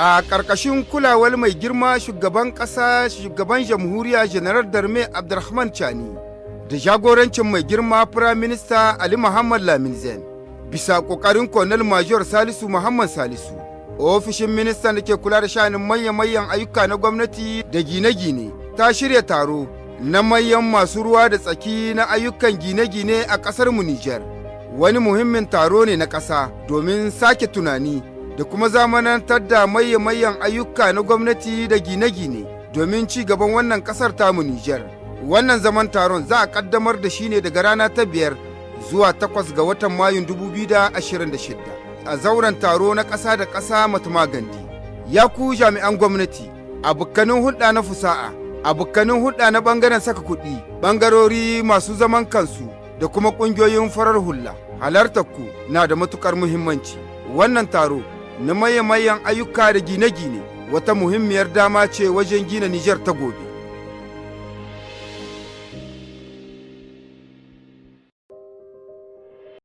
A ƙarƙashin kulawar mai girma shugaban ƙasa shugaban jamhuriya Janar Darme Abdurrahman Chani da jagorancin mai girma Firaminista Ali Muhammad Lamin Zen bisa ƙoƙarin Colonel Major Salisu Muhammad Salisu. Ofishin ministan da ke kula da sha'anin manyan ayyuka na gwamnati da gine-gine ta shirya taro na manyan masu ruwa da tsaki na ayyukan gine-gine a ƙasar mu Nijar. Wani muhimmin taro ne na ƙasa domin sake tunani da kuma zamanantar da manyan ayyuka na gwamnati da gine-gine domin ci gaban wannan ƙasar tamu Nijar. Wannan zaman taron za a ƙaddamar da shi ne daga rana ta 5 zuwa 8 ga watan Mayun 2026 a zauren taro na ƙasa da ƙasa Matuma Gandi. Ya ku jami'an gwamnati, abokanin hulɗa na fusa'a, abokanin hulɗa na ɓangaren saka kuɗi, ɓangarori masu zaman kansu da kuma ƙungiyoyin farar hula. Halartar ku na da matuƙar muhimmanci. Wannan taro na mayan ayyuka da gine-gine wata muhimmiyar dama ce wajen gina Nijar ta gobe.